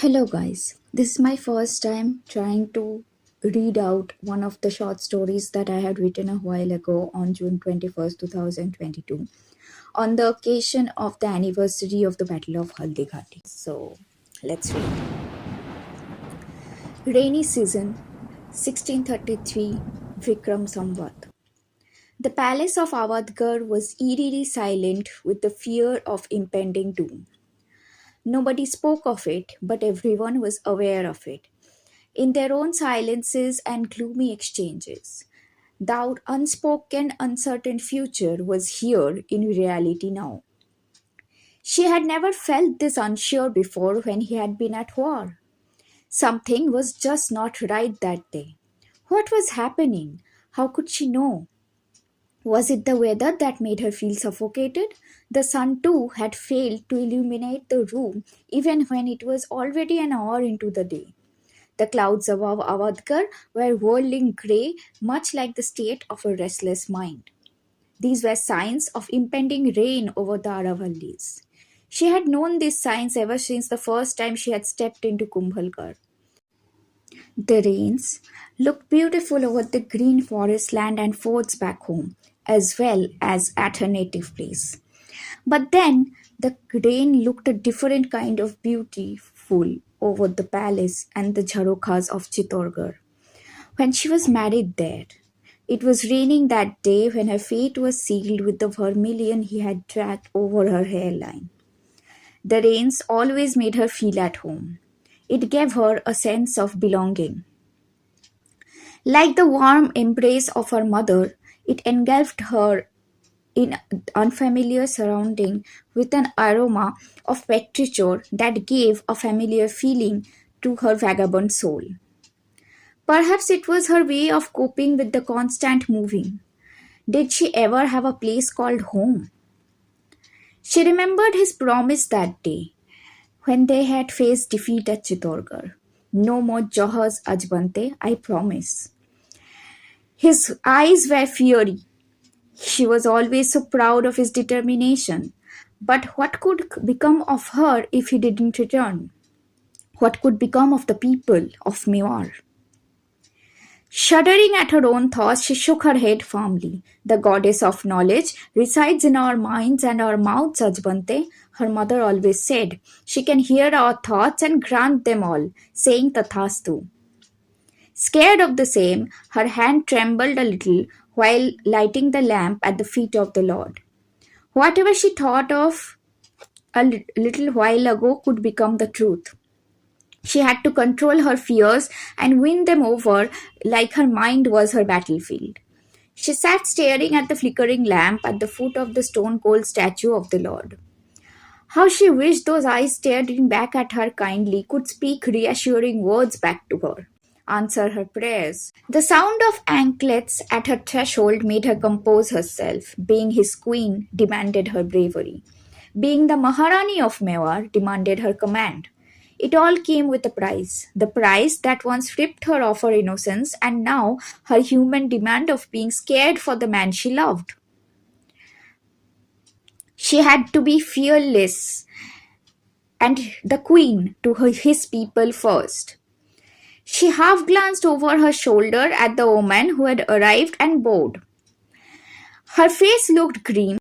Hello, guys. This is my first time trying to read out one of the short stories that I had written a while ago on June 21st, 2022, on the occasion of the anniversary of the Battle of Haldighati. So, let's read. Rainy season, 1633, Vikram Samvat. The palace of Avadgar was eerily silent with the fear of impending doom. Nobody spoke of it, but everyone was aware of it in their own silences and gloomy exchanges. The unspoken, uncertain future was here in reality now. She had never felt this unsure before when he had been at war. Something was just not right that day. What was happening? How could she know? Was it the weather that made her feel suffocated? The sun, too, had failed to illuminate the room even when it was already an hour into the day. The clouds above Avadkar were whirling grey, much like the state of a restless mind. These were signs of impending rain over the Aravallis. She had known these signs ever since the first time she had stepped into Kumbhalgarh. The rains looked beautiful over the green forest land and forts back home, as well as at her native place. But then the rain looked a different kind of beautiful over the palace and the Jharokhas of Chittorgarh. When she was married there, it was raining that day when her fate was sealed with the vermilion he had dragged over her hairline. The rains always made her feel at home. It gave her a sense of belonging. Like the warm embrace of her mother, it engulfed her in unfamiliar surrounding with an aroma of petrichor that gave a familiar feeling to her vagabond soul. Perhaps it was her way of coping with the constant moving. Did she ever have a place called home? She remembered his promise that day when they had faced defeat at Chittorgarh. No more Johars Ajbante, I promise. His eyes were fiery. She was always so proud of his determination. But what could become of her if he didn't return? What could become of the people of Mewar? Shuddering at her own thoughts, she shook her head firmly. The goddess of knowledge resides in our minds and our mouths, Ajbante, her mother always said. She can hear our thoughts and grant them all, saying Tathastu. Scared of the same, her hand trembled a little while lighting the lamp at the feet of the Lord. Whatever she thought of a little while ago could become the truth. She had to control her fears and win them over like her mind was her battlefield. She sat staring at the flickering lamp at the foot of the stone cold statue of the Lord. How she wished those eyes staring back at her kindly could speak reassuring words back to her, answer her prayers. The sound of anklets at her threshold made her compose herself. Being his queen demanded her bravery. Being the Maharani of Mewar demanded her command. It all came with a price. The price that once ripped her of her innocence and now her human demand of being scared for the man she loved. She had to be fearless and the queen to his people first. She half glanced over her shoulder at the woman who had arrived and bowed. Her face looked grim.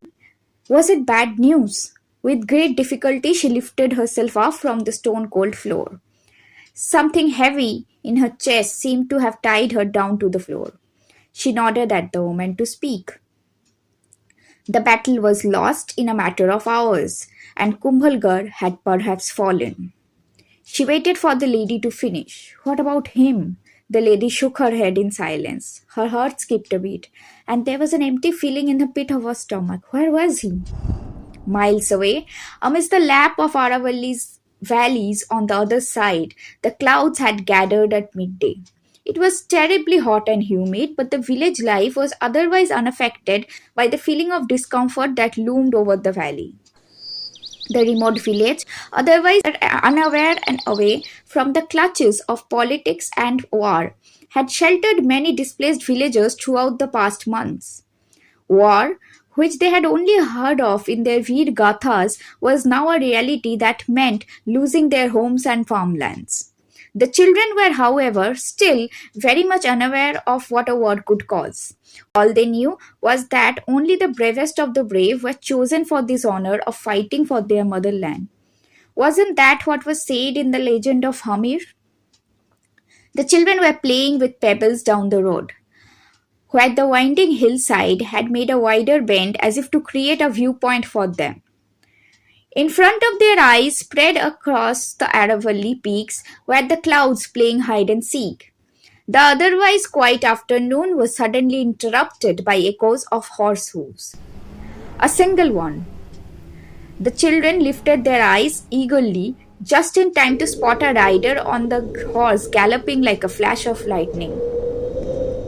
Was it bad news? With great difficulty, she lifted herself up from the stone cold floor. Something heavy in her chest seemed to have tied her down to the floor. She nodded at the woman to speak. The battle was lost in a matter of hours, and Kumbhalgarh had perhaps fallen. She waited for the lady to finish. What about him? The lady shook her head in silence. Her heart skipped a beat, and there was an empty feeling in the pit of her stomach. Where was he? Miles away, amidst the lap of Aravalli's valleys on the other side, the clouds had gathered at midday. It was terribly hot and humid, but the village life was otherwise unaffected by the feeling of discomfort that loomed over the valley. The remote village, otherwise unaware and away from the clutches of politics and war, had sheltered many displaced villagers throughout the past months. War, which they had only heard of in their Veer Gathas, was now a reality that meant losing their homes and farmlands. The children were, however, still very much unaware of what a war could cause. All they knew was that only the bravest of the brave were chosen for this honor of fighting for their motherland. Wasn't that what was said in the legend of Hamir? The children were playing with pebbles down the road, where the winding hillside had made a wider bend as if to create a viewpoint for them. In front of their eyes, spread across the Aravalli peaks, were the clouds playing hide and seek. The otherwise quiet afternoon was suddenly interrupted by echoes of horse hoofs. A single one. The children lifted their eyes eagerly, just in time to spot a rider on the horse galloping like a flash of lightning.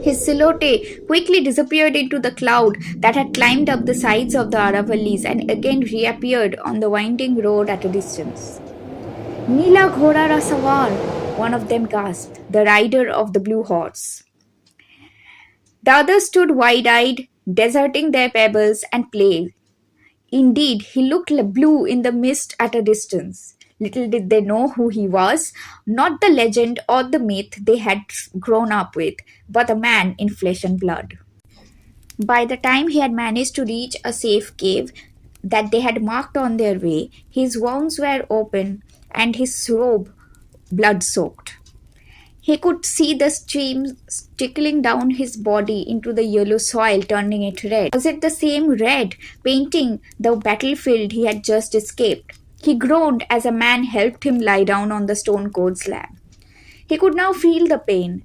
His silhouette quickly disappeared into the cloud that had climbed up the sides of the Aravallis and again reappeared on the winding road at a distance. Nila Ghora Ra Sawar, one of them gasped, the rider of the blue horse. The others stood wide-eyed, deserting their pebbles and play. Indeed, he looked blue in the mist at a distance. Little did they know who he was, not the legend or the myth they had grown up with, but a man in flesh and blood. By the time he had managed to reach a safe cave that they had marked on their way, his wounds were open and his robe blood soaked. He could see the streams trickling down his body into the yellow soil, turning it red. Was it the same red painting the battlefield he had just escaped? He groaned as a man helped him lie down on the stone cold slab. He could now feel the pain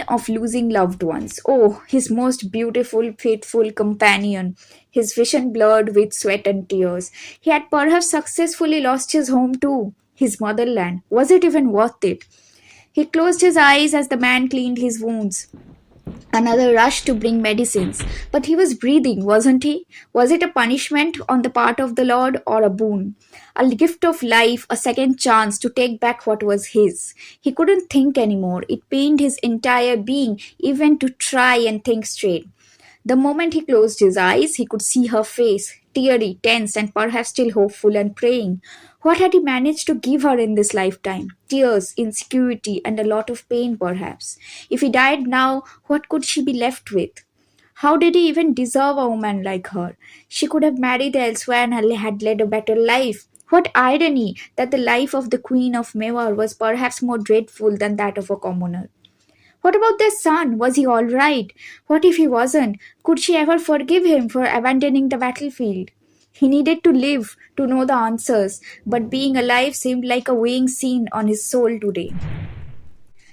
of losing loved ones. Oh, his most beautiful, faithful companion, his vision blurred with sweat and tears. He had perhaps successfully lost his home too, his motherland. Was it even worth it? He closed his eyes as the man cleaned his wounds. Another rush to bring medicines. But he was breathing, wasn't he? Was it a punishment on the part of the Lord or a boon? A gift of life, a second chance to take back what was his. He couldn't think anymore. It pained his entire being even to try and think straight. The moment he closed his eyes, he could see her face, teary, tense, and perhaps still hopeful and praying. What had he managed to give her in this lifetime? Tears, insecurity, and a lot of pain, perhaps. If he died now, what could she be left with? How did he even deserve a woman like her? She could have married elsewhere and had led a better life. What irony that the life of the Queen of Mewar was perhaps more dreadful than that of a commoner. What about their son? Was he all right? What if he wasn't? Could she ever forgive him for abandoning the battlefield? He needed to live to know the answers, but being alive seemed like a weighing scene on his soul today.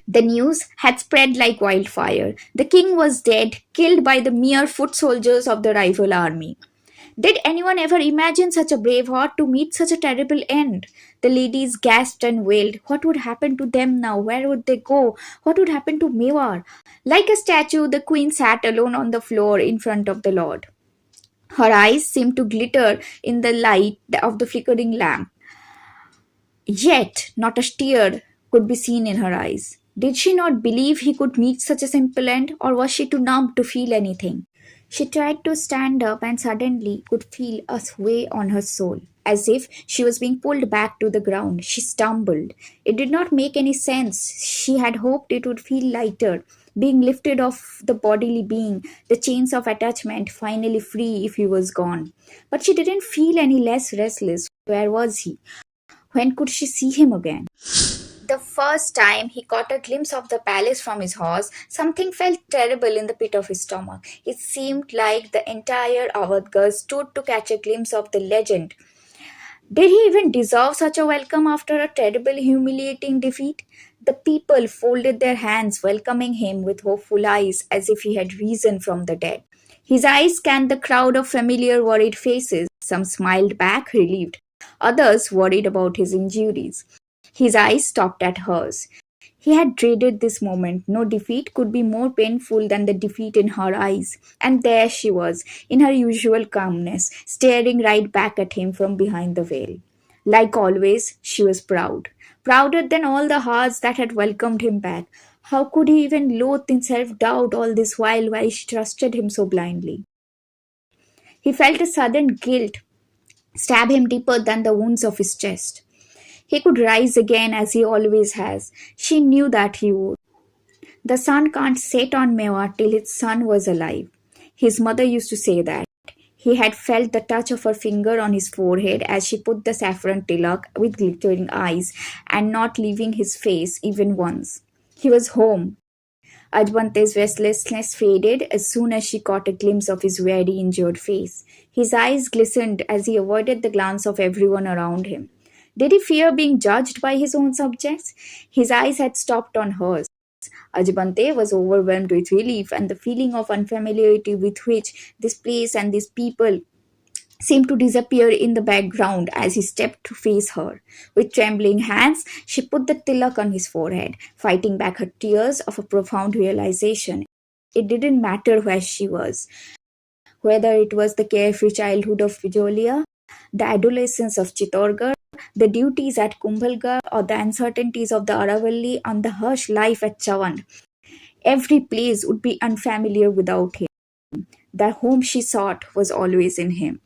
The news had spread like wildfire. The king was dead, killed by the mere foot soldiers of the rival army. Did anyone ever imagine such a brave heart to meet such a terrible end? The ladies gasped and wailed. What would happen to them now? Where would they go? What would happen to Mewar? Like a statue, the queen sat alone on the floor in front of the Lord. Her eyes seemed to glitter in the light of the flickering lamp. Yet, not a tear could be seen in her eyes. Did she not believe he could meet such a simple end, or was she too numb to feel anything? She tried to stand up and suddenly could feel a sway on her soul, as if she was being pulled back to the ground. She stumbled. It did not make any sense. She had hoped it would feel lighter, being lifted off the bodily being, the chains of attachment finally free if he was gone. But she didn't feel any less restless. Where was he? When could she see him again? The first time he caught a glimpse of the palace from his horse, something felt terrible in the pit of his stomach. It seemed like the entire Avadgar stood to catch a glimpse of the legend. Did he even deserve such a welcome after a terrible, humiliating defeat? The people folded their hands, welcoming him with hopeful eyes as if he had risen from the dead. His eyes scanned the crowd of familiar, worried faces. Some smiled back, relieved. Others worried about his injuries. His eyes stopped at hers. He had dreaded this moment. No defeat could be more painful than the defeat in her eyes. And there she was, in her usual calmness, staring right back at him from behind the veil. Like always, she was proud. Prouder than all the hearts that had welcomed him back. How could he even loathe in self-doubt all this while she trusted him so blindly? He felt a sudden guilt stab him deeper than the wounds of his chest. He could rise again as he always has. She knew that he would. The sun can't set on Mewar till its son was alive. His mother used to say that. He had felt the touch of her finger on his forehead as she put the saffron tilak with glittering eyes and not leaving his face even once. He was home. Ajbante's restlessness faded as soon as she caught a glimpse of his very injured face. His eyes glistened as he avoided the glance of everyone around him. Did he fear being judged by his own subjects? His eyes had stopped on hers. Ajbante was overwhelmed with relief and the feeling of unfamiliarity with which this place and these people seemed to disappear in the background as he stepped to face her. With trembling hands, she put the tilak on his forehead, fighting back her tears of a profound realization. It didn't matter where she was, whether it was the carefree childhood of Vijolia, the adolescence of Chittorgarh, the duties at Kumbhalgarh, or the uncertainties of the Aravalli and the harsh life at Chavan. Every place would be unfamiliar without him. The home she sought was always in him.